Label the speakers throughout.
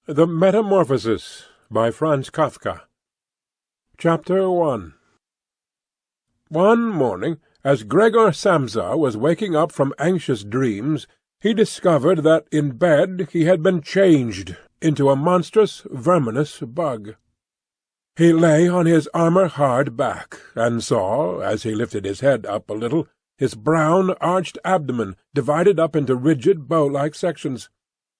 Speaker 1: The Metamorphosis by Franz Kafka. Chapter 1. One morning, as Gregor Samsa was waking up from anxious dreams, he discovered that in bed he had been changed into a monstrous, verminous bug. He lay on his armour-hard back, and saw, as he lifted his head up a little, his brown, arched abdomen divided up into rigid, bow-like sections.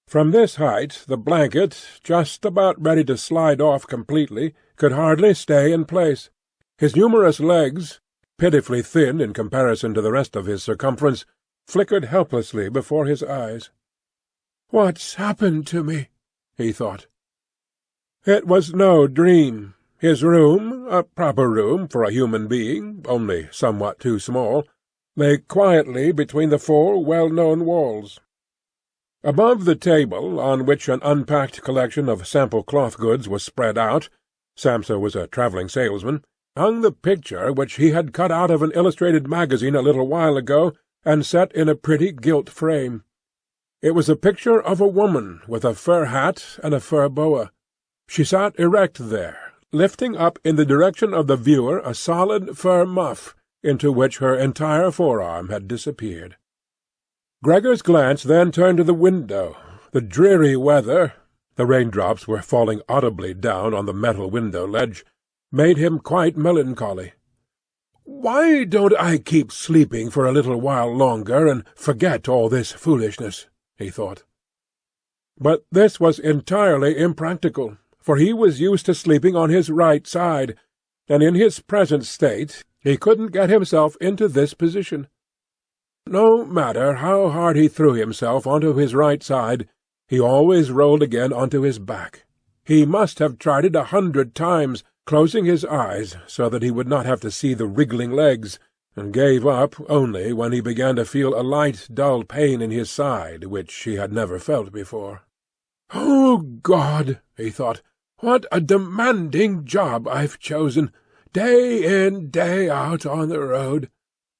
Speaker 1: From this height the blanket, just about ready to slide off completely, could hardly stay in place. His numerous legs, pitifully thin in comparison to the rest of his circumference, flickered helplessly before his eyes. "What's happened to me?" he thought. It was no dream. His room, a proper room for a human being, only somewhat too small, lay quietly between the four well-known walls. Above the table, on which an unpacked collection of sample cloth goods was spread out (Samsa was a travelling salesman), hung the picture which he had cut out of an illustrated magazine a little while ago and set in a pretty gilt frame. It was a picture of a woman with a fur hat and a fur boa. She sat erect there, lifting up in the direction of the viewer a solid fur muff, into which her entire forearm had disappeared. Gregor's glance then turned to the window. The dreary weather, the raindrops were falling audibly down on the metal window-ledge, made him quite melancholy. "Why don't I keep sleeping for a little while longer and forget all this foolishness?" he thought. But this was entirely impractical, for he was used to sleeping on his right side, and in his present state he couldn't get himself into this position. No matter how hard he threw himself onto his right side, he always rolled again onto his back. He must have tried it 100 times, closing his eyes so that he would not have to see the wriggling legs, and gave up only when he began to feel a light, dull pain in his side which he had never felt before. "Oh, God!" he thought, "what a demanding job I've chosen, day in, day out on the road.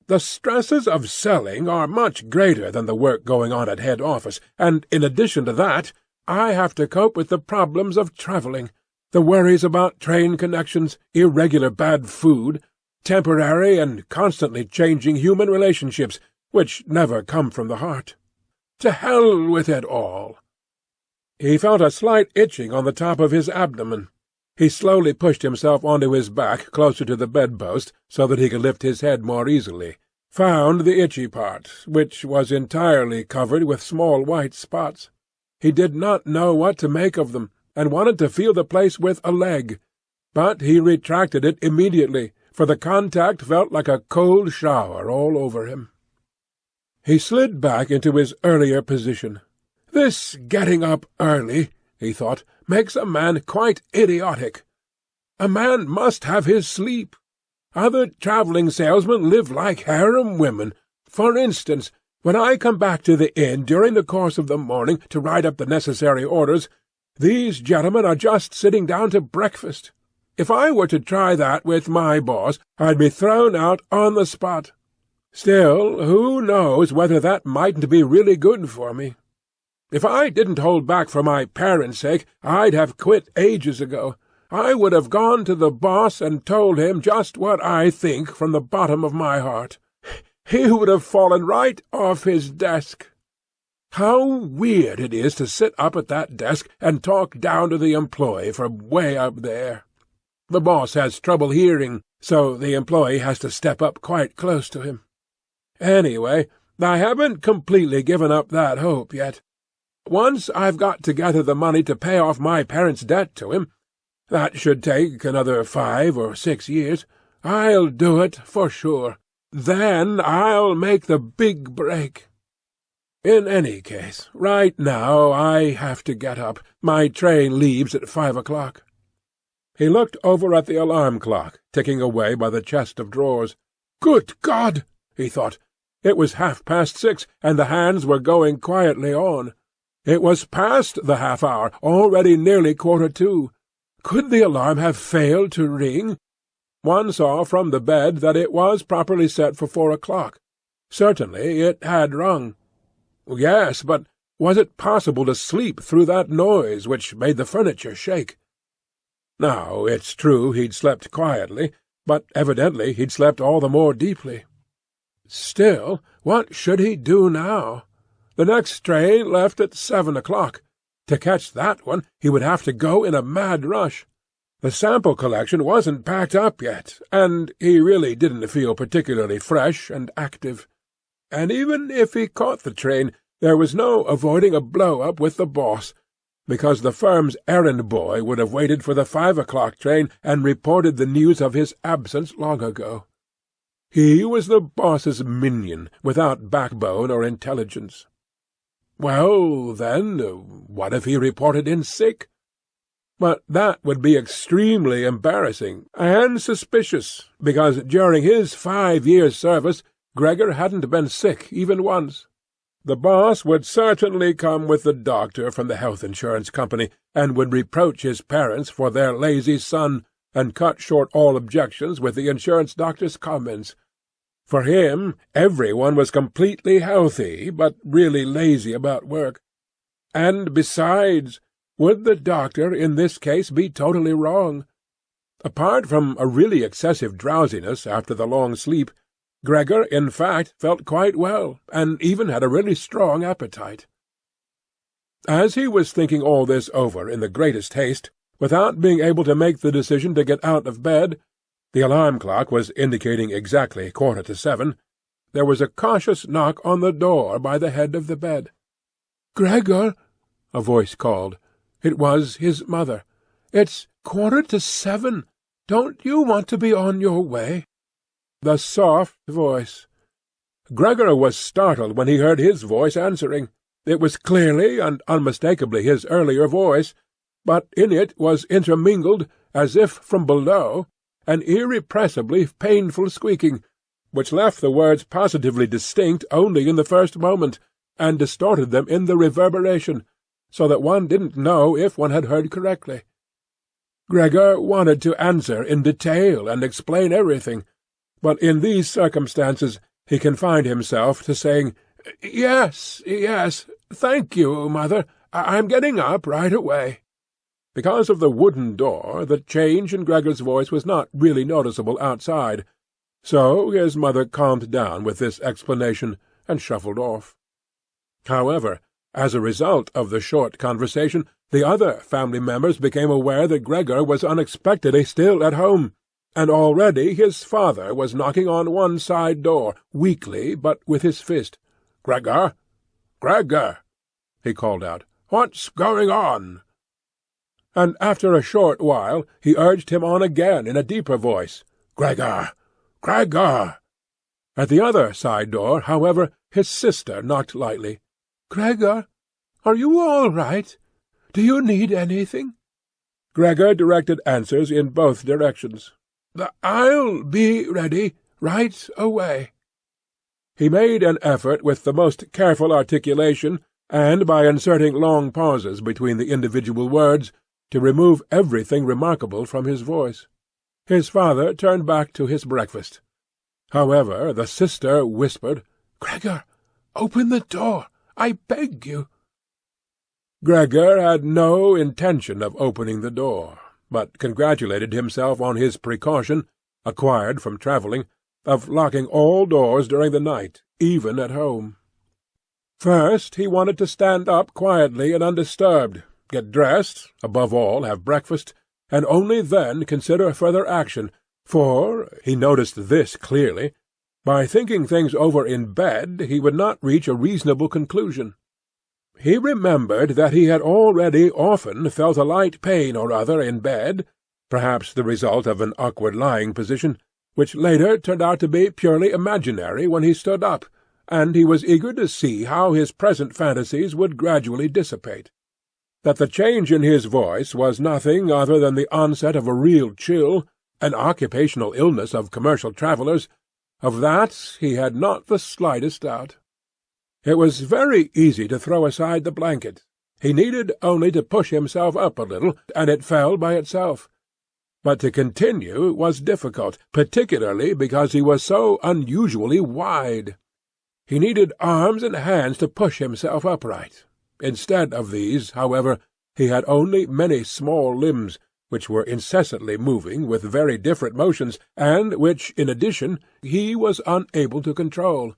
Speaker 1: The stresses of selling are much greater than the work going on at head office, and in addition to that, I have to cope with the problems of travelling, the worries about train connections, irregular bad food, temporary and constantly changing human relationships, which never come from the heart. To hell with it all!" He felt a slight itching on the top of his abdomen. He slowly pushed himself onto his back closer to the bedpost, so that he could lift his head more easily, found the itchy part, which was entirely covered with small white spots. He did not know what to make of them, and wanted to feel the place with a leg, but he retracted it immediately, for the contact felt like a cold shower all over him. He slid back into his earlier position. "This getting up early," he thought, "makes a man quite idiotic. A man must have his sleep. Other travelling salesmen live like harem women. For instance, when I come back to the inn during the course of the morning to write up the necessary orders, these gentlemen are just sitting down to breakfast. If I were to try that with my boss, I'd be thrown out on the spot. Still, who knows whether that mightn't be really good for me? If I didn't hold back for my parents' sake, I'd have quit ages ago. I would have gone to the boss and told him just what I think from the bottom of my heart. He would have fallen right off his desk. How weird it is to sit up at that desk and talk down to the employee from way up there. The boss has trouble hearing, so the employee has to step up quite close to him. Anyway, I haven't completely given up that hope yet. Once I've got together the money to pay off my parents' debt to him, that should take another 5 or 6 years, I'll do it for sure. Then I'll make the big break. In any case, right now I have to get up. My train leaves at 5 o'clock. He looked over at the alarm clock, ticking away by the chest of drawers. Good God! he thought. It was 6:30, and the hands were going quietly on. It was past the half-hour, already nearly 1:45. Could the alarm have failed to ring? One saw from the bed that it was properly set for 4 o'clock. Certainly it had rung. Yes, but Was it possible to sleep through that noise which made the furniture shake? Now, it's true he'd slept quietly, but evidently he'd slept all the more deeply. Still, what should he do now? The next train left at 7 o'clock. To catch that one, he would have to go in a mad rush. The sample collection wasn't packed up yet, and he really didn't feel particularly fresh and active. And even if he caught the train, there was no avoiding a blow-up with the boss, because the firm's errand boy would have waited for the 5 o'clock train and reported the news of his absence long ago. He was the boss's minion, without backbone or intelligence. Well, then, what if he reported in sick? But that would be extremely embarrassing and suspicious, because during his 5 years' service Gregor hadn't been sick even once. The boss would certainly come with the doctor from the health insurance company, and would reproach his parents for their lazy son, and cut short all objections with the insurance doctor's comments. For him, everyone was completely healthy, but really lazy about work. And besides, would the doctor in this case be totally wrong? Apart from a really excessive drowsiness after the long sleep, Gregor, in fact, felt quite well, and even had a really strong appetite. As he was thinking all this over in the greatest haste, without being able to make the decision to get out of bed, the alarm clock was indicating exactly 7:15, there was a cautious knock on the door by the head of the bed. "Gregor," a voice called. It was his mother. "It's 7:15. Don't you want to be on your way?" The soft voice. Gregor was startled when he heard his voice answering. It was clearly and unmistakably his earlier voice, but in it was intermingled, as if from below, an irrepressibly painful squeaking, which left the words positively distinct only in the first moment, and distorted them in the reverberation, so that one didn't know if one had heard correctly. Gregor wanted to answer in detail and explain everything, but in these circumstances he confined himself to saying, "Yes, yes, thank you, Mother. I'm getting up right away." Because of the wooden door, the change in Gregor's voice was not really noticeable outside, so his mother calmed down with this explanation and shuffled off. However, as a result of the short conversation, the other family members became aware that Gregor was unexpectedly still at home, and already his father was knocking on one side door, weakly but with his fist. "Gregor! Gregor!" he called out. "What's going on?" And after a short while he urged him on again in a deeper voice. "Gregor! Gregor!" At the other side door, however, his sister knocked lightly. "Gregor, are you all right? Do you need anything?" Gregor directed answers in both directions. "I'll be ready right away." He made an effort with the most careful articulation, and by inserting long pauses between the individual words, to remove everything remarkable from his voice. His father turned back to his breakfast. However, the sister whispered, "Gregor, open the door, I beg you." Gregor had no intention of opening the door, but congratulated himself on his precaution, acquired from travelling, of locking all doors during the night, even at home. First he wanted to stand up quietly and undisturbed, get dressed, above all have breakfast, and only then consider further action, for, he noticed this clearly, by thinking things over in bed he would not reach a reasonable conclusion. He remembered that he had already often felt a light pain or other in bed, perhaps the result of an awkward lying position, which later turned out to be purely imaginary when he stood up, and he was eager to see how his present fantasies would gradually dissipate. That the change in his voice was nothing other than the onset of a real chill, an occupational illness of commercial travellers, of that he had not the slightest doubt. It was very easy to throw aside the blanket. He needed only to push himself up a little, and it fell by itself. But to continue was difficult, particularly because he was so unusually wide. He needed arms and hands to push himself upright. Instead of these, however, he had only many small limbs, which were incessantly moving with very different motions, and which, in addition, he was unable to control.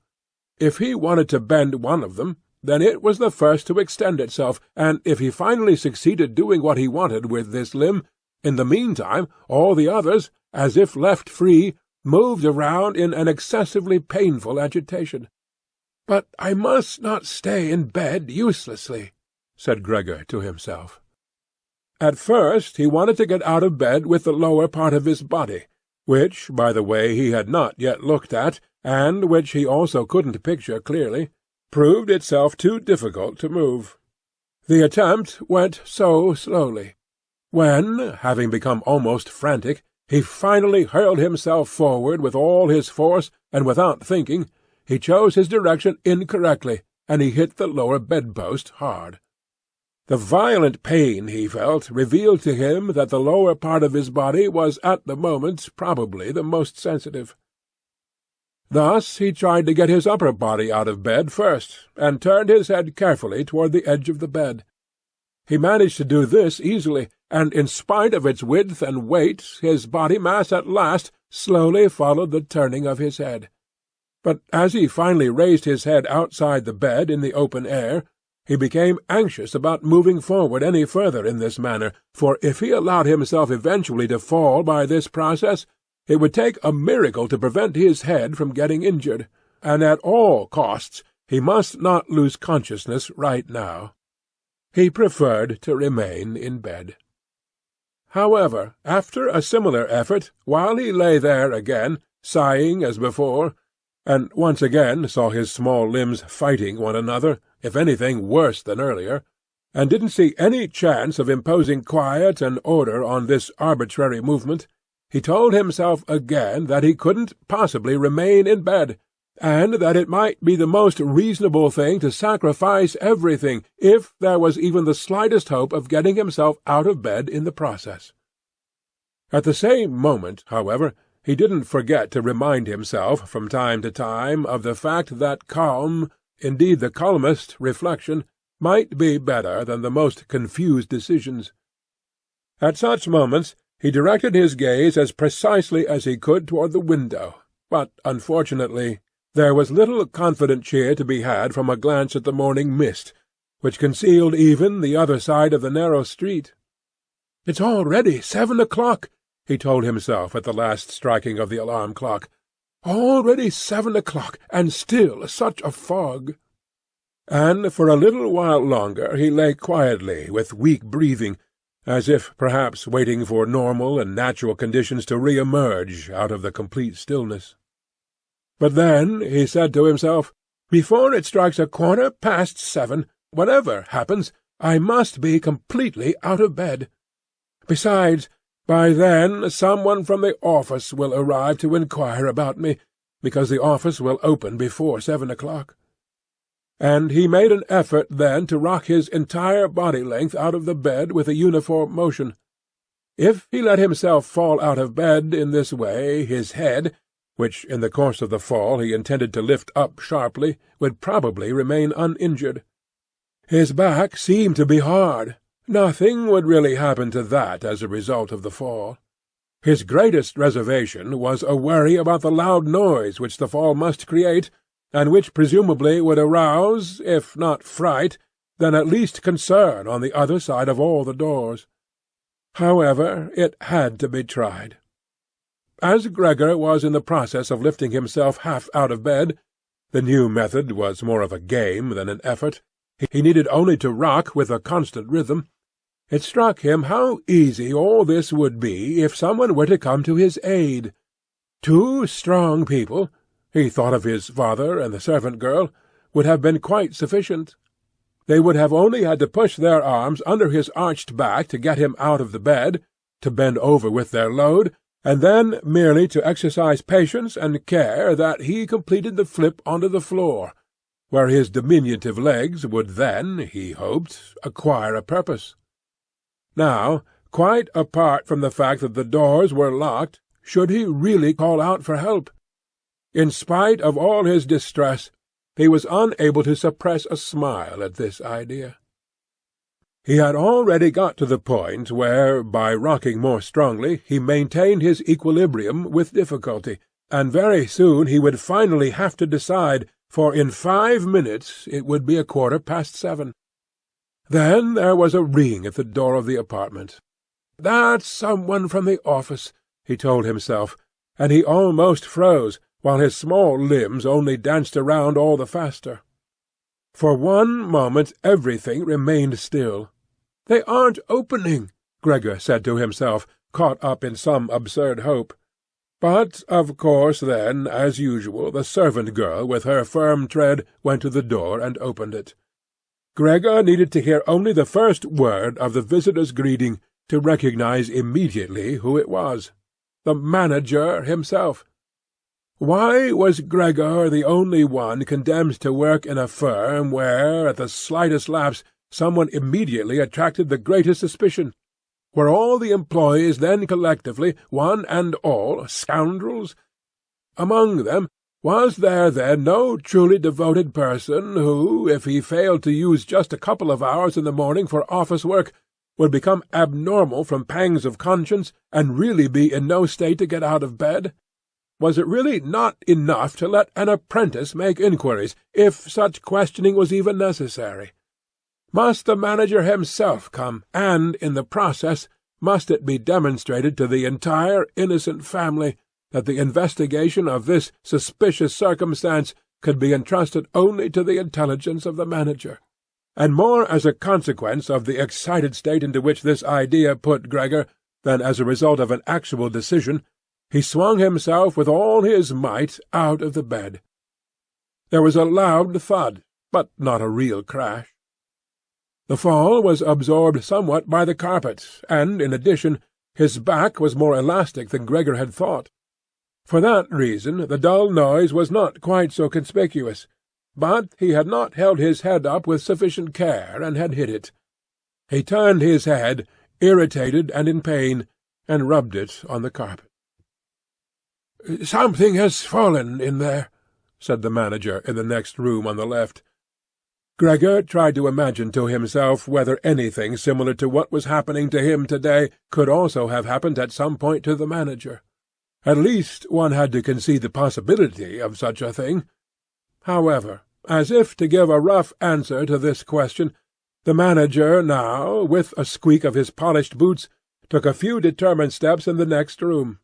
Speaker 1: If he wanted to bend one of them, then it was the first to extend itself, and if he finally succeeded doing what he wanted with this limb, in the meantime all the others, as if left free, moved around in an excessively painful agitation. "But I must not stay in bed uselessly," said Gregor to himself. At first he wanted to get out of bed with the lower part of his body, which, by the way, he had not yet looked at, and which he also couldn't picture clearly, proved itself too difficult to move. The attempt went so slowly. When, having become almost frantic, he finally hurled himself forward with all his force, and without thinking, he chose his direction incorrectly, and he hit the lower bedpost hard. The violent pain he felt revealed to him that the lower part of his body was at the moment probably the most sensitive. Thus he tried to get his upper body out of bed first, and turned his head carefully toward the edge of the bed. He managed to do this easily, and in spite of its width and weight his body mass at last slowly followed the turning of his head. But as he finally raised his head outside the bed in the open air, he became anxious about moving forward any further in this manner, for if he allowed himself eventually to fall by this process, it would take a miracle to prevent his head from getting injured, and at all costs he must not lose consciousness right now. He preferred to remain in bed. However, after a similar effort, while he lay there again, sighing as before, and once again saw his small limbs fighting one another, if anything worse than earlier, and didn't see any chance of imposing quiet and order on this arbitrary movement, he told himself again that he couldn't possibly remain in bed, and that it might be the most reasonable thing to sacrifice everything, if there was even the slightest hope of getting himself out of bed in the process. At the same moment, however, he didn't forget to remind himself from time to time of the fact that calm, indeed the calmest reflection, might be better than the most confused decisions. At such moments he directed his gaze as precisely as he could toward the window, but unfortunately there was little confident cheer to be had from a glance at the morning mist, which concealed even the other side of the narrow street. "It's already 7 o'clock," he told himself at the last striking of the alarm clock. "Already 7 o'clock, and still such a fog." And for a little while longer he lay quietly with weak breathing, as if perhaps waiting for normal and natural conditions to re-emerge out of the complete stillness. But then he said to himself, "Before it strikes 7:15, whatever happens, I must be completely out of bed. Besides, by then someone from the office will arrive to inquire about me, because the office will open before 7 o'clock. And he made an effort then to rock his entire body length out of the bed with a uniform motion. If he let himself fall out of bed in this way, his head, which in the course of the fall he intended to lift up sharply, would probably remain uninjured. His back seemed to be hard. Nothing would really happen to that as a result of the fall. His greatest reservation was a worry about the loud noise which the fall must create, and which presumably would arouse, if not fright, then at least concern on the other side of all the doors. However, it had to be tried. As Gregor was in the process of lifting himself half out of bed, the new method was more of a game than an effort, he needed only to rock with a constant rhythm. It struck him how easy all this would be if someone were to come to his aid. 2 strong people, he thought of his father and the servant girl, would have been quite sufficient. They would have only had to push their arms under his arched back to get him out of the bed, to bend over with their load, and then merely to exercise patience and care that he completed the flip onto the floor, where his diminutive legs would then, he hoped, acquire a purpose. Now, quite apart from the fact that the doors were locked, should he really call out for help? In spite of all his distress, he was unable to suppress a smile at this idea. He had already got to the point where, by rocking more strongly, he maintained his equilibrium with difficulty, and very soon he would finally have to decide, for in 5 minutes it would be 7:15. Then there was a ring at the door of the apartment. "That's someone from the office," he told himself, and he almost froze, while his small limbs only danced around all the faster. For one moment everything remained still. "They aren't opening," Gregor said to himself, caught up in some absurd hope. But, of course, then, as usual, the servant-girl with her firm tread went to the door and opened it. Gregor needed to hear only the first word of the visitor's greeting to recognize immediately who it was. The manager himself. Why was Gregor the only one condemned to work in a firm where, at the slightest lapse, someone immediately attracted the greatest suspicion? Were all the employees then collectively, one and all, scoundrels? Among them, was there then no truly devoted person who, if he failed to use just a couple of hours in the morning for office work, would become abnormal from pangs of conscience, and really be in no state to get out of bed? Was it really not enough to let an apprentice make inquiries, if such questioning was even necessary? Must the manager himself come, and, in the process, must it be demonstrated to the entire innocent family that the investigation of this suspicious circumstance could be entrusted only to the intelligence of the manager? And more as a consequence of the excited state into which this idea put Gregor than as a result of an actual decision, he swung himself with all his might out of the bed. There was a loud thud, but not a real crash. The fall was absorbed somewhat by the carpet, and, in addition, his back was more elastic than Gregor had thought. For that reason the dull noise was not quite so conspicuous, but he had not held his head up with sufficient care, and had hit it. He turned his head, irritated and in pain, and rubbed it on the carpet. "Something has fallen in there," said the manager in the next room on the left. Gregor tried to imagine to himself whether anything similar to what was happening to him today could also have happened at some point to the manager. At least one had to concede the possibility of such a thing. However, as if to give a rough answer to this question, the manager now, with a squeak of his polished boots, took a few determined steps in the next room.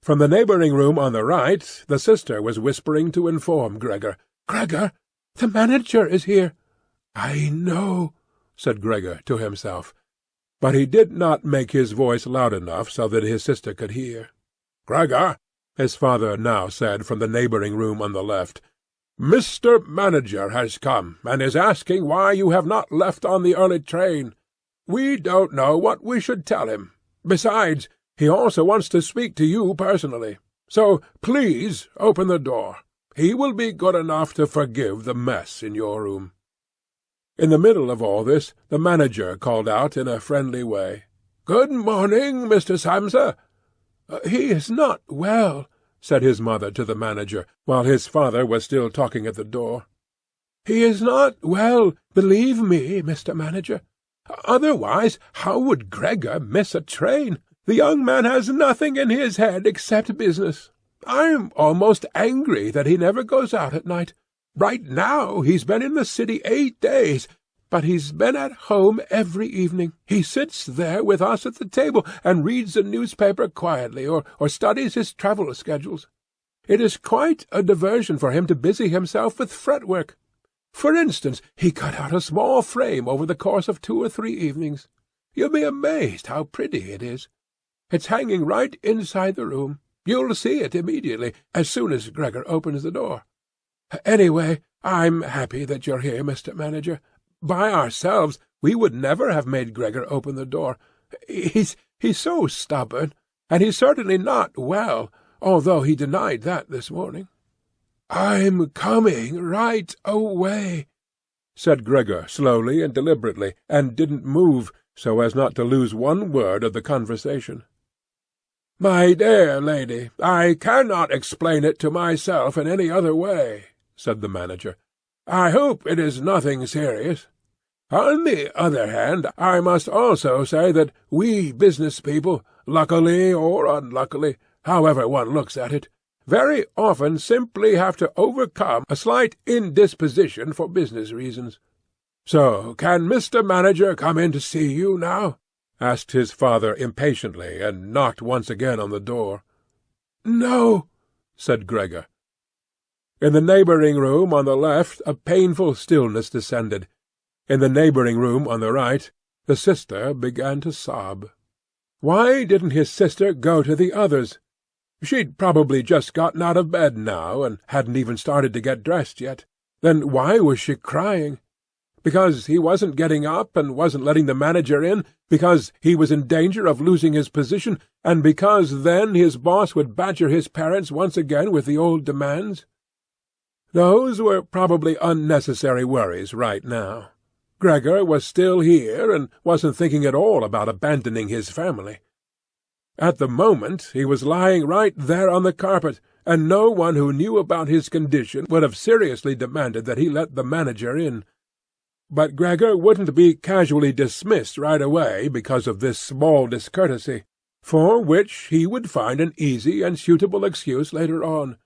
Speaker 1: From the neighbouring room on the right the sister was whispering to inform Gregor. "Gregor, the manager is here." "I know," said Gregor to himself, but he did not make his voice loud enough so that his sister could hear. "Gregor," his father now said from the neighbouring room on the left, "Mr. Manager has come, and is asking why you have not left on the early train. We don't know what we should tell him. Besides, he also wants to speak to you personally. So please open the door. He will be good enough to forgive the mess in your room." In the middle of all this the manager called out in a friendly way, "Good morning, Mr. Samsa." "He is not well," said his mother to the manager, while his father was still talking at the door. "He is not well, believe me, Mr. Manager. Otherwise, how would Gregor miss a train? The young man has nothing in his head except business. I'm almost angry that he never goes out at night. Right now he's been in the city 8 days, but he's been at home every evening. He sits there with us at the table, and reads a newspaper quietly, or studies his travel schedules. It is quite a diversion for him to busy himself with fretwork. For instance, he cut out a small frame over the course of 2 or 3 evenings. You'll be amazed how pretty it is. It's hanging right inside the room. You'll see it immediately, as soon as Gregor opens the door. Anyway, I'm happy that you're here, Mr. Manager. By ourselves, we would never have made Gregor open the door. He's so stubborn, and he's certainly not well, although he denied that this morning." "I'm coming right away," said Gregor slowly and deliberately, and didn't move, so as not to lose one word of the conversation. "My dear lady, I cannot explain it to myself in any other way," said the manager. "I hope it is nothing serious. On the other hand, I must also say that we business people, luckily or unluckily, however one looks at it, very often simply have to overcome a slight indisposition for business reasons. So, can Mr. Manager come in to see you now?" asked his father impatiently, and knocked once again on the door. "No," said Gregor. In the neighbouring room on the left a painful stillness descended. In the neighbouring room on the right the sister began to sob. Why didn't his sister go to the others? She'd probably just gotten out of bed now, and hadn't even started to get dressed yet. Then why was she crying? Because he wasn't getting up and wasn't letting the manager in, because he was in danger of losing his position, and because then his boss would badger his parents once again with the old demands? Those were probably unnecessary worries right now. Gregor was still here, and wasn't thinking at all about abandoning his family. At the moment he was lying right there on the carpet, and no one who knew about his condition would have seriously demanded that he let the manager in. But Gregor wouldn't be casually dismissed right away because of this small discourtesy, for which he would find an easy and suitable excuse later on.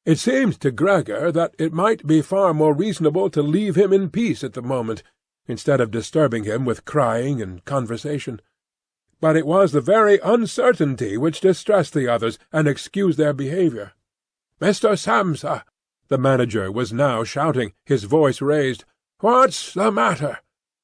Speaker 1: It seemed to Gregor that it might be far more reasonable to leave him in peace at the moment, instead of disturbing him with crying and conversation. But it was the very uncertainty which distressed the others and excused their behaviour. "Mr. Samsa!" the manager was now shouting, his voice raised. "What's the matter?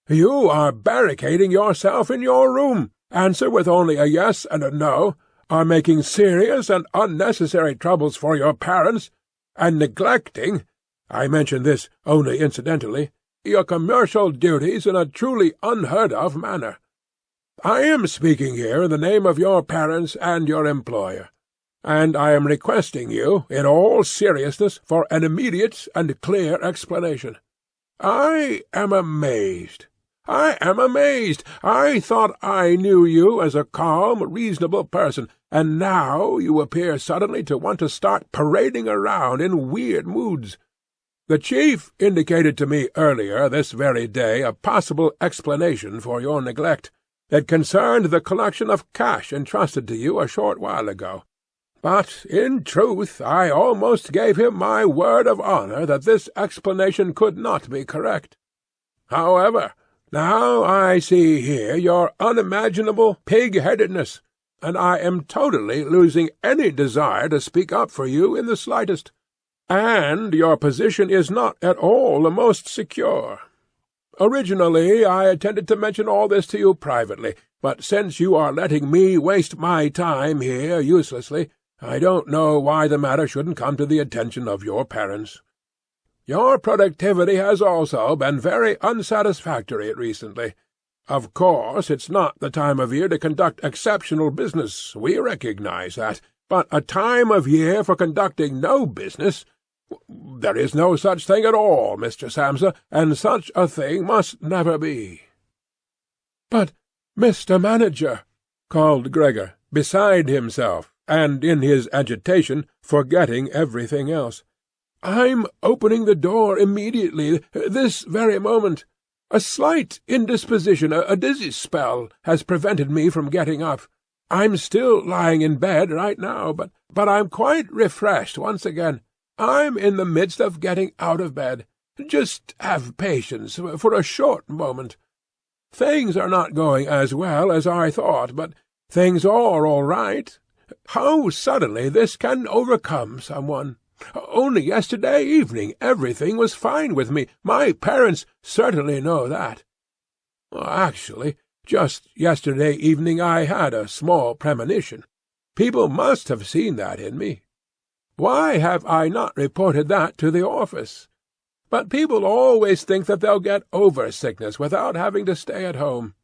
Speaker 1: You are barricading yourself in your room, answer with only a yes and a no, are making serious and unnecessary troubles for your parents, and neglecting, I mention this only incidentally, your commercial duties in a truly unheard-of manner. I am speaking here in the name of your parents and your employer, and I am requesting you, in all seriousness, for an immediate and clear explanation. I am amazed. I thought I knew you as a calm, reasonable person, and now you appear suddenly to want to start parading around in weird moods. The chief indicated to me earlier this very day a possible explanation for your neglect. It concerned the collection of cash entrusted to you a short while ago. But, in truth, I almost gave him my word of honour that this explanation could not be correct. However, now I see here your unimaginable pig-headedness, and I am totally losing any desire to speak up for you in the slightest. And your position is not at all the most secure. Originally I intended to mention all this to you privately, but since you are letting me waste my time here uselessly, I don't know why the matter shouldn't come to the attention of your parents. Your productivity has also been very unsatisfactory recently. Of course, it's not the time of year to conduct exceptional business, we recognize that, but a time of year for conducting no business? There is no such thing at all, Mr. Samsa, and such a thing must never be." "But, Mr. Manager," called Gregor, beside himself, and in his agitation forgetting everything else, "I'm opening the door immediately, this very moment. A slight indisposition, a dizzy spell, has prevented me from getting up. I'm still lying in bed right now, but I'm quite refreshed once again. I'm in the midst of getting out of bed. Just have patience for a short moment. Things are not going as well as I thought, but things are all right. How suddenly this can overcome someone! Only yesterday evening everything was fine with me. My parents certainly know that. Actually, just yesterday evening I had a small premonition. People must have seen that in me. Why have I not reported that to the office? But people always think that they'll get over sickness without having to stay at home.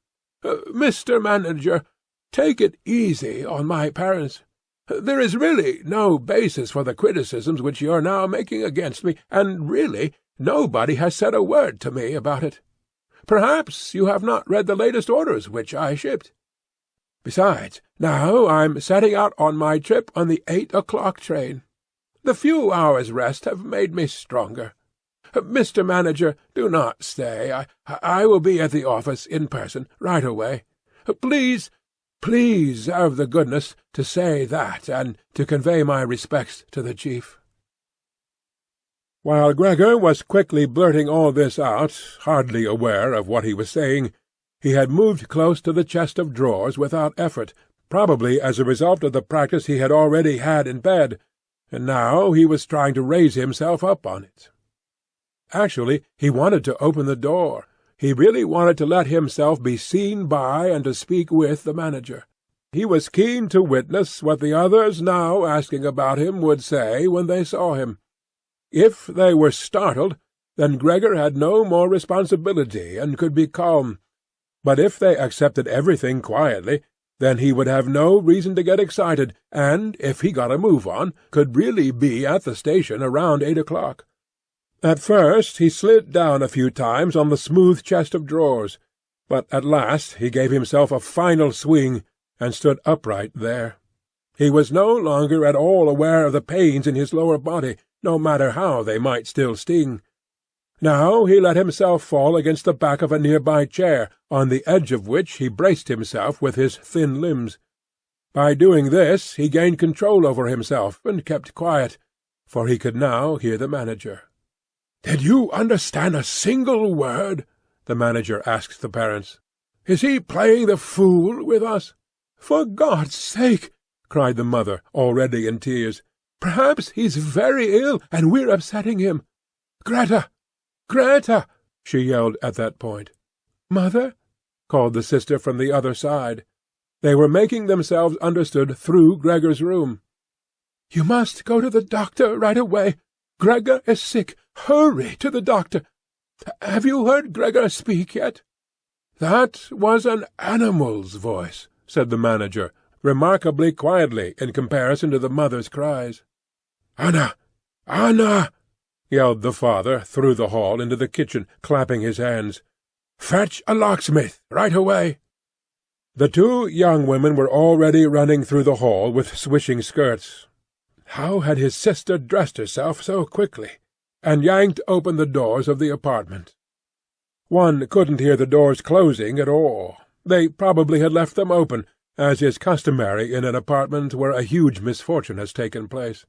Speaker 1: Mr. Manager, take it easy on my parents. There is really no basis for the criticisms which you are now making against me, and really nobody has said a word to me about it. Perhaps you have not read the latest orders which I shipped. Besides, now I'm setting out on my trip on the 8 o'clock train. The few hours' rest have made me stronger. "Mr. Manager, do not stay. I will be at the office in person right away. Please have the goodness to say that, and to convey my respects to the chief." While Gregor was quickly blurting all this out, hardly aware of what he was saying, he had moved close to the chest of drawers without effort, probably as a result of the practice he had already had in bed, and now he was trying to raise himself up on it. Actually, he wanted to open the door. He really wanted to let himself be seen by and to speak with the manager. He was keen to witness what the others now asking about him would say when they saw him. If they were startled, then Gregor had no more responsibility and could be calm. But if they accepted everything quietly, then he would have no reason to get excited, and, if he got a move on, could really be at the station around 8 o'clock. At first he slid down a few times on the smooth chest of drawers, but at last he gave himself a final swing, and stood upright there. He was no longer at all aware of the pains in his lower body, no matter how they might still sting. Now he let himself fall against the back of a near-by chair, on the edge of which he braced himself with his thin limbs. By doing this he gained control over himself, and kept quiet, for he could now hear the manager. "Did you understand a single word?" the manager asked the parents. "Is he playing the fool with us?" "For God's sake!" cried the mother, already in tears. "Perhaps he's very ill, and we're upsetting him. Greta! Greta!" she yelled at that point. "Mother?" called the sister from the other side. They were making themselves understood through Gregor's room. "You must go to the doctor right away. Gregor is sick. Hurry to the doctor. Have you heard Gregor speak yet?" "That was an animal's voice," said the manager, remarkably quietly in comparison to the mother's cries. "Anna! Anna!" yelled the father through the hall into the kitchen, clapping his hands. "Fetch a locksmith right away." The two young women were already running through the hall with swishing skirts. How had his sister dressed herself so quickly, and yanked open the doors of the apartment? One couldn't hear the doors closing at all. They probably had left them open, as is customary in an apartment where a huge misfortune has taken place.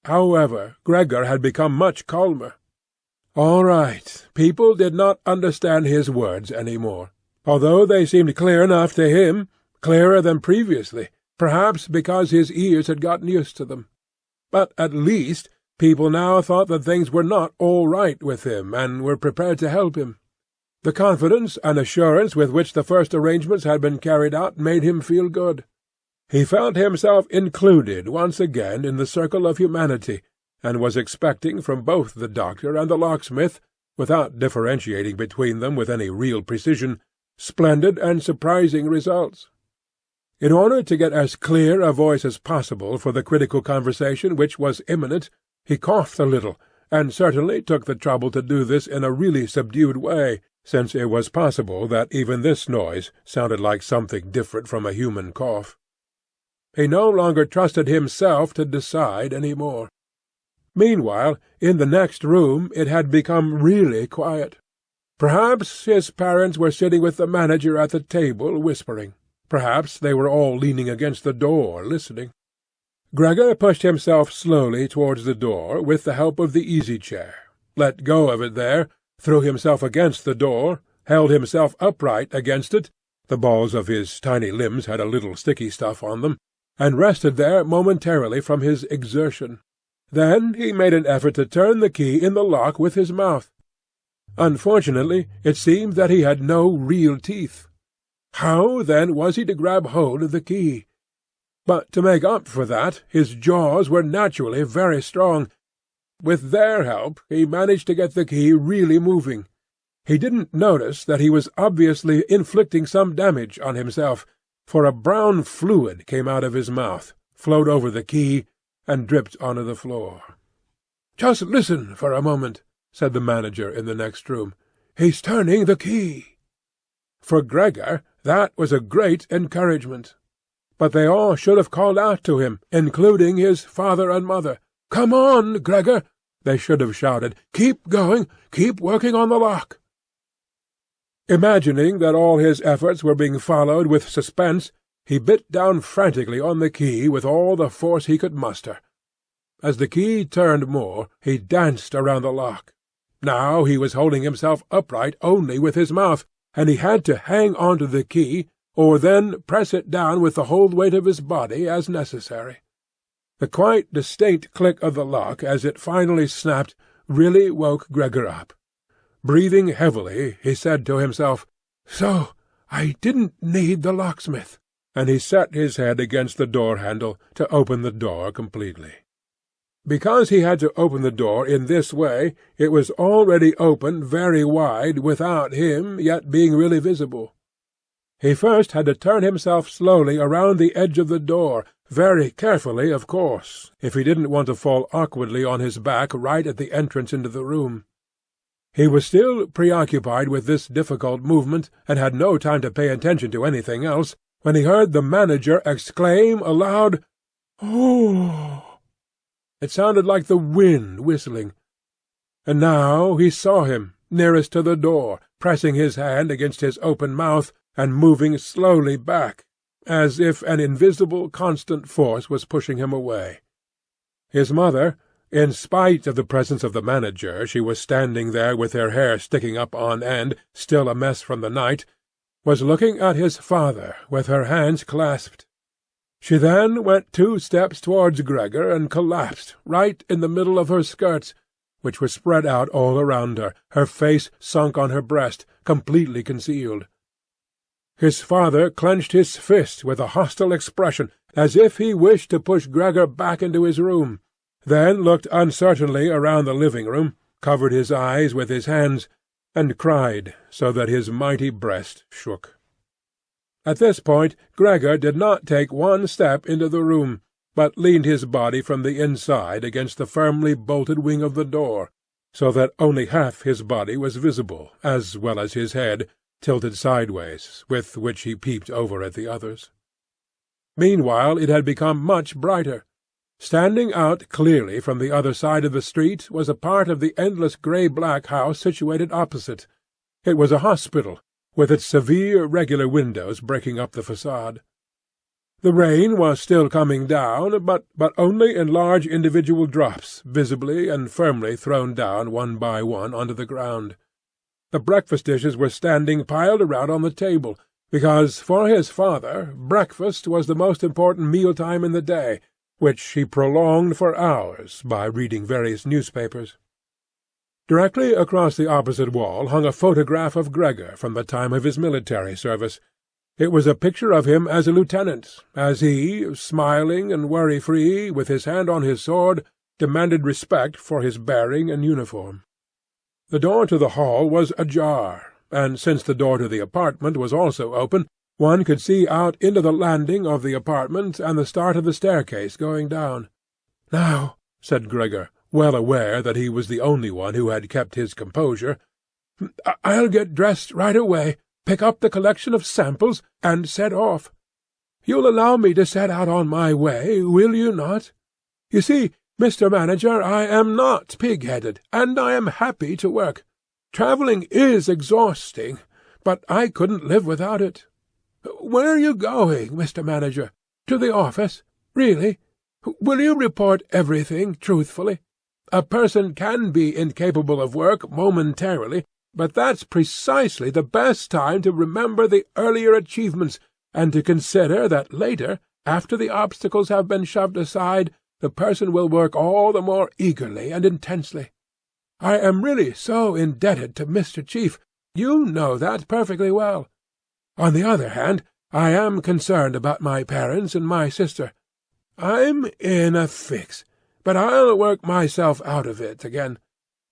Speaker 1: However, Gregor had become much calmer. All right, people did not understand his words any more, although they seemed clear enough to him, clearer than previously, perhaps because his ears had gotten used to them. But at least people now thought that things were not all right with him, and were prepared to help him. The confidence and assurance with which the first arrangements had been carried out made him feel good. He felt himself included once again in the circle of humanity, and was expecting from both the doctor and the locksmith, without differentiating between them with any real precision, splendid and surprising results. In order to get as clear a voice as possible for the critical conversation which was imminent, he coughed a little, and certainly took the trouble to do this in a really subdued way, since it was possible that even this noise sounded like something different from a human cough. He no longer trusted himself to decide any more. Meanwhile, in the next room it had become really quiet. Perhaps his parents were sitting with the manager at the table, whispering. Perhaps they were all leaning against the door, listening. Gregor pushed himself slowly towards the door, with the help of the easy-chair, let go of it there, threw himself against the door, held himself upright against it, the balls of his tiny limbs had a little sticky stuff on them, and rested there momentarily from his exertion. Then he made an effort to turn the key in the lock with his mouth. Unfortunately, it seemed that he had no real teeth. How, then, was he to grab hold of the key? But to make up for that, his jaws were naturally very strong. With their help he managed to get the key really moving. He didn't notice that he was obviously inflicting some damage on himself, for a brown fluid came out of his mouth, flowed over the key, and dripped onto the floor. "Just listen for a moment," said the manager in the next room. "He's turning the key." For Gregor that was a great encouragement. But they all should have called out to him, including his father and mother. "Come on, Gregor!" They should have shouted, "Keep going! Keep working on the lock!" Imagining that all his efforts were being followed with suspense, he bit down frantically on the key with all the force he could muster. As the key turned more, he danced around the lock. Now he was holding himself upright only with his mouth, and he had to hang on to the key, or then press it down with the whole weight of his body as necessary. The quite distinct click of the lock as it finally snapped really woke Gregor up. Breathing heavily, he said to himself, "So I didn't need the locksmith," and he set his head against the door-handle to open the door completely. Because he had to open the door in this way, it was already open very wide without him yet being really visible. He first had to turn himself slowly around the edge of the door, very carefully, of course, if he didn't want to fall awkwardly on his back right at the entrance into the room. He was still preoccupied with this difficult movement, and had no time to pay attention to anything else, when he heard the manager exclaim aloud, "Oh!" It sounded like the wind whistling. And now he saw him, nearest to the door, pressing his hand against his open mouth, and moving slowly back, as if an invisible constant force was pushing him away. His mother, in spite of the presence of the manager, she was standing there with her hair sticking up on end, still a mess from the night, was looking at his father with her hands clasped. She then went 2 steps towards Gregor and collapsed right in the middle of her skirts, which were spread out all around her face sunk on her breast, completely concealed. His father clenched his fist with a hostile expression, as if he wished to push Gregor back into his room, then looked uncertainly around the living-room, covered his eyes with his hands, and cried so that his mighty breast shook. At this point Gregor did not take one step into the room, but leaned his body from the inside against the firmly bolted wing of the door, so that only half his body was visible, as well as his head, tilted sideways, with which he peeped over at the others. Meanwhile it had become much brighter. Standing out clearly from the other side of the street was a part of the endless grey-black house situated opposite. It was a hospital, with its severe regular windows breaking up the facade. The rain was still coming down, but only in large individual drops, visibly and firmly thrown down one by one onto the ground. The breakfast dishes were standing piled around on the table, because for his father breakfast was the most important meal-time in the day, which he prolonged for hours by reading various newspapers. Directly across the opposite wall hung a photograph of Gregor from the time of his military service. It was a picture of him as a lieutenant, as he, smiling and worry-free, with his hand on his sword, demanded respect for his bearing and uniform. The door to the hall was ajar, and since the door to the apartment was also open, one could see out into the landing of the apartment and the start of the staircase going down. "Now," said Gregor, well aware that he was the only one who had kept his composure, "I'll get dressed right away, pick up the collection of samples, and set off. You'll allow me to set out on my way, will you not? You see, Mr. Manager, I am not pig-headed, and I am happy to work. Travelling is exhausting, but I couldn't live without it. Where are you going, Mr. Manager? To the office? Really? Will you report everything truthfully? A person can be incapable of work momentarily, but that's precisely the best time to remember the earlier achievements, and to consider that later, after the obstacles have been shoved aside, the person will work all the more eagerly and intensely. I am really so indebted to Mr. Chief. You know that perfectly well. On the other hand, I am concerned about my parents and my sister. I'm in a fix, but I'll work myself out of it again.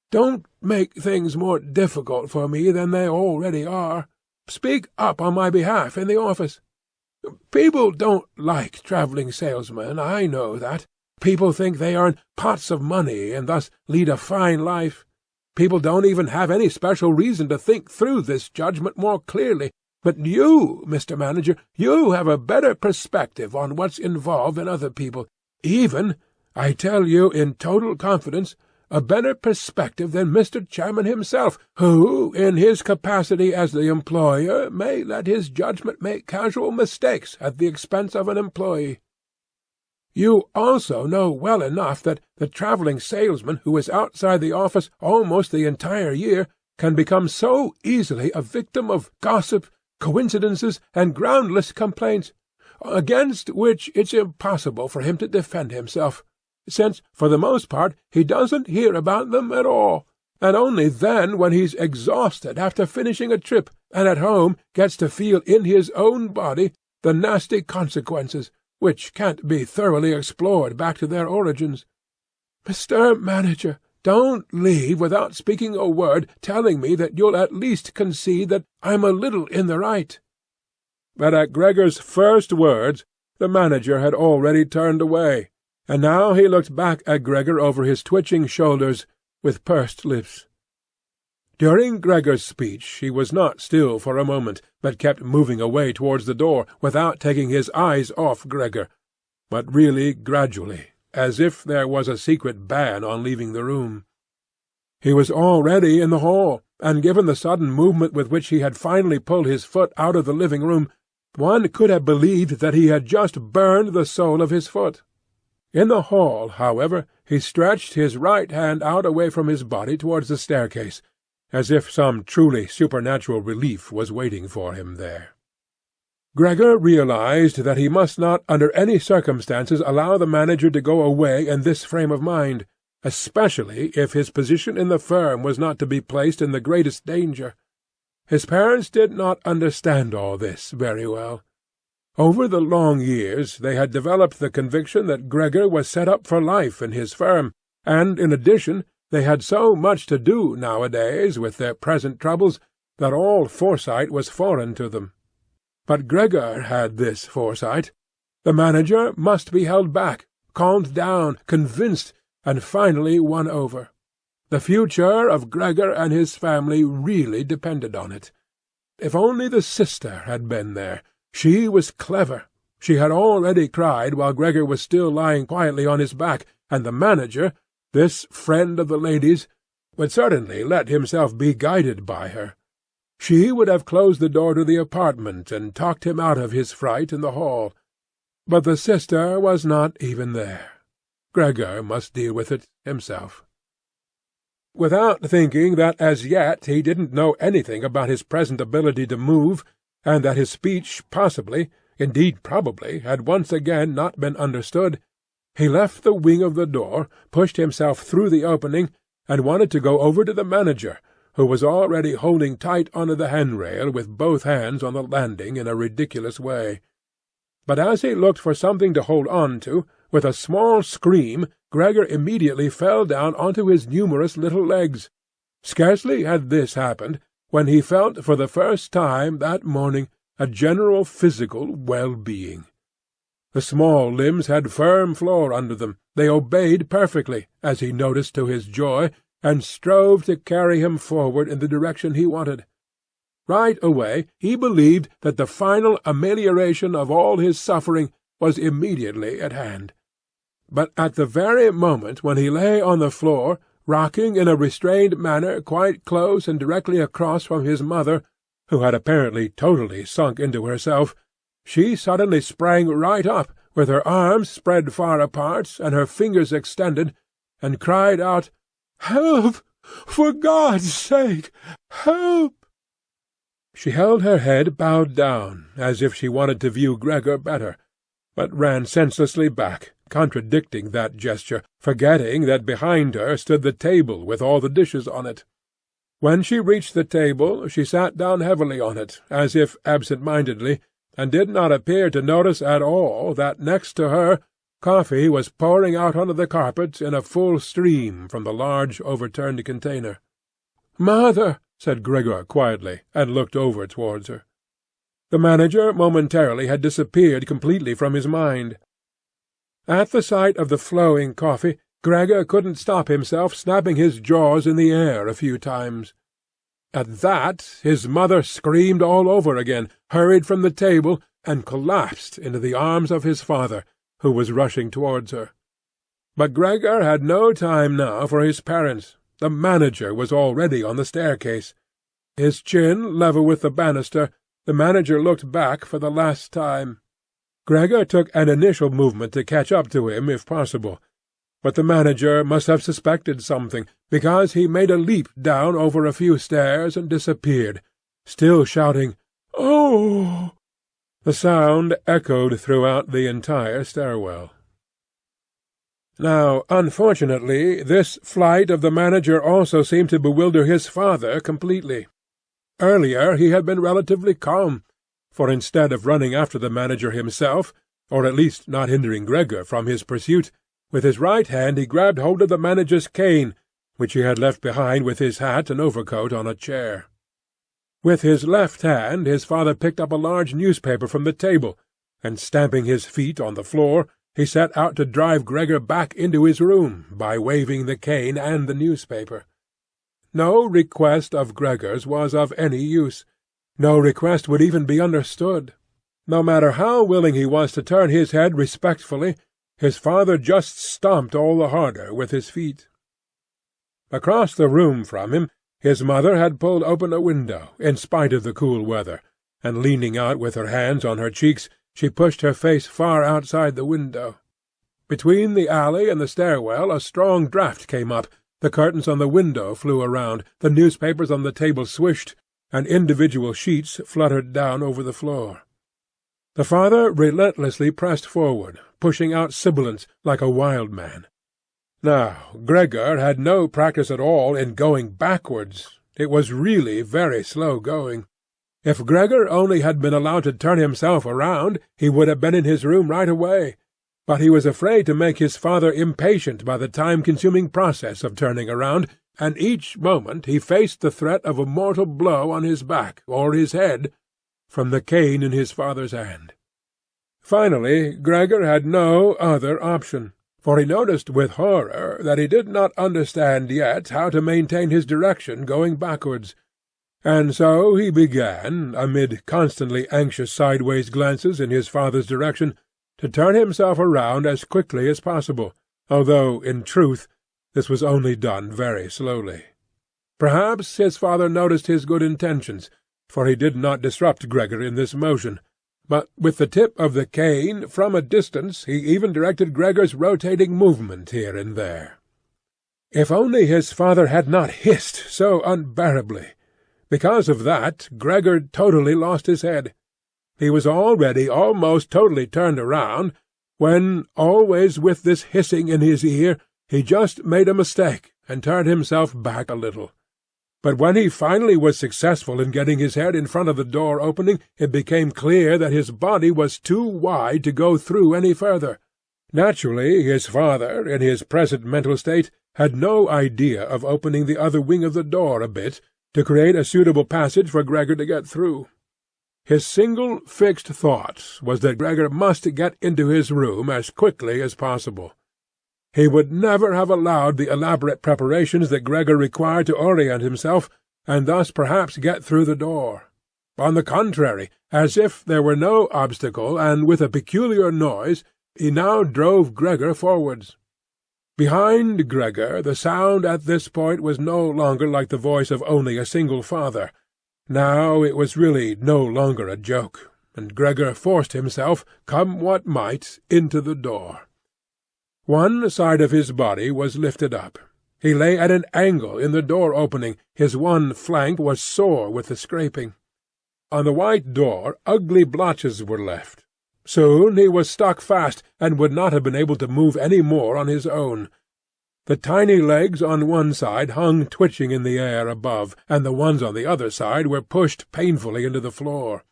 Speaker 1: Don't make things more difficult for me than they already are. Speak up on my behalf in the office. People don't like travelling salesmen, I know that. People think they earn pots of money and thus lead a fine life. People don't even have any special reason to think through this judgment more clearly. But you, Mr. Manager, you have a better perspective on what's involved than other people. Even, I tell you in total confidence, a better perspective than Mr. Chairman himself, who, in his capacity as the employer, may let his judgment make casual mistakes at the expense of an employee. You also know well enough that the travelling salesman who is outside the office almost the entire year can become so easily a victim of gossip, coincidences, and groundless complaints, against which it's impossible for him to defend himself, since, for the most part, he doesn't hear about them at all, and only then when he's exhausted after finishing a trip, and at home gets to feel in his own body the nasty consequences, which can't be thoroughly explored back to their origins. Mr. Manager, don't leave without speaking a word telling me that you'll at least concede that I'm a little in the right." But at Gregor's first words the manager had already turned away, and now he looked back at Gregor over his twitching shoulders with pursed lips. During Gregor's speech he was not still for a moment, but kept moving away towards the door, without taking his eyes off Gregor, but really gradually, as if there was a secret ban on leaving the room. He was already in the hall, and given the sudden movement with which he had finally pulled his foot out of the living-room, one could have believed that he had just burned the sole of his foot. In the hall, however, he stretched his right hand out away from his body towards the staircase, as if some truly supernatural relief was waiting for him there. Gregor realized that he must not under any circumstances allow the manager to go away in this frame of mind, especially if his position in the firm was not to be placed in the greatest danger. His parents did not understand all this very well. Over the long years they had developed the conviction that Gregor was set up for life in his firm, and, in addition, they had so much to do nowadays with their present troubles that all foresight was foreign to them. But Gregor had this foresight. The manager must be held back, calmed down, convinced, and finally won over. The future of Gregor and his family really depended on it. If only the sister had been there. She was clever. She had already cried while Gregor was still lying quietly on his back, and the manager, this friend of the lady's, would certainly let himself be guided by her. She would have closed the door to the apartment and talked him out of his fright in the hall. But the sister was not even there. Gregor must deal with it himself. Without thinking that as yet he didn't know anything about his present ability to move, and that his speech possibly, indeed probably, had once again not been understood, he left the wing of the door, pushed himself through the opening, and wanted to go over to the manager, who was already holding tight onto the handrail with both hands on the landing in a ridiculous way. But as he looked for something to hold on to, with a small scream Gregor immediately fell down onto his numerous little legs. Scarcely had this happened when he felt for the first time that morning a general physical well-being. The small limbs had firm floor under them. They obeyed perfectly, as he noticed to his joy, and strove to carry him forward in the direction he wanted. Right away he believed that the final amelioration of all his suffering was immediately at hand. But at the very moment when he lay on the floor, rocking in a restrained manner quite close and directly across from his mother, who had apparently totally sunk into herself, she suddenly sprang right up, with her arms spread far apart and her fingers extended, and cried out, "Help! For God's sake, help!" She held her head bowed down, as if she wanted to view Gregor better, but ran senselessly back, contradicting that gesture, forgetting that behind her stood the table with all the dishes on it. When she reached the table she sat down heavily on it, as if absent-mindedly, and did not appear to notice at all that next to her coffee was pouring out onto the carpet in a full stream from the large overturned container. "Mother," said Gregor quietly, and looked over towards her. The manager momentarily had disappeared completely from his mind. At the sight of the flowing coffee, Gregor couldn't stop himself snapping his jaws in the air a few times. At that his mother screamed all over again, hurried from the table, and collapsed into the arms of his father, who was rushing towards her. But Gregor had no time now for his parents. The manager was already on the staircase. His chin level with the banister, the manager looked back for the last time. Gregor took an initial movement to catch up to him if possible, but the manager must have suspected something, because he made a leap down over a few stairs and disappeared, still shouting, "Oh!" The sound echoed throughout the entire stairwell. Now, unfortunately, this flight of the manager also seemed to bewilder his father completely. Earlier he had been relatively calm, for instead of running after the manager himself, or at least not hindering Gregor from his pursuit, with his right hand he grabbed hold of the manager's cane, which he had left behind with his hat and overcoat on a chair. With his left hand his father picked up a large newspaper from the table, and stamping his feet on the floor, he set out to drive Gregor back into his room by waving the cane and the newspaper. No request of Gregor's was of any use. No request would even be understood. No matter how willing he was to turn his head respectfully, his father just stomped all the harder with his feet. Across the room from him, his mother had pulled open a window, in spite of the cool weather, and leaning out with her hands on her cheeks, she pushed her face far outside the window. Between the alley and the stairwell a strong draught came up, the curtains on the window flew around, the newspapers on the table swished, and individual sheets fluttered down over the floor. The father relentlessly pressed forward, pushing out sibilants like a wild man. Now, Gregor had no practice at all in going backwards. It was really very slow going. If Gregor only had been allowed to turn himself around, he would have been in his room right away. But he was afraid to make his father impatient by the time-consuming process of turning around, and each moment he faced the threat of a mortal blow on his back or his head from the cane in his father's hand. Finally, Gregor had no other option, for he noticed with horror that he did not understand yet how to maintain his direction going backwards. And so he began, amid constantly anxious sideways glances in his father's direction, to turn himself around as quickly as possible, although, in truth, this was only done very slowly. Perhaps his father noticed his good intentions, for he did not disrupt Gregor in this motion, but with the tip of the cane, from a distance, he even directed Gregor's rotating movement here and there. If only his father had not hissed so unbearably! Because of that, Gregor totally lost his head. He was already almost totally turned around, when, always with this hissing in his ear, he just made a mistake and turned himself back a little. But when he finally was successful in getting his head in front of the door opening, it became clear that his body was too wide to go through any further. Naturally, his father, in his present mental state, had no idea of opening the other wing of the door a bit, to create a suitable passage for Gregor to get through. His single fixed thought was that Gregor must get into his room as quickly as possible. He would never have allowed the elaborate preparations that Gregor required to orient himself, and thus perhaps get through the door. On the contrary, as if there were no obstacle, and with a peculiar noise, he now drove Gregor forwards. Behind Gregor the sound at this point was no longer like the voice of only a single father. Now it was really no longer a joke, and Gregor forced himself, come what might, into the door. One side of his body was lifted up. He lay at an angle in the door opening, his one flank was sore with the scraping. On the white door ugly blotches were left. Soon he was stuck fast, and would not have been able to move any more on his own. The tiny legs on one side hung twitching in the air above, and the ones on the other side were pushed painfully into the floor.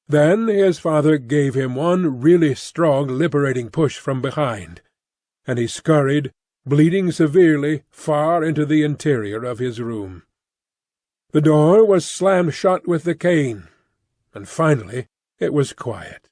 Speaker 1: Then his father gave him one really strong liberating push from behind, and he scurried, bleeding severely, far into the interior of his room. The door was slammed shut with the cane, and finally it was quiet.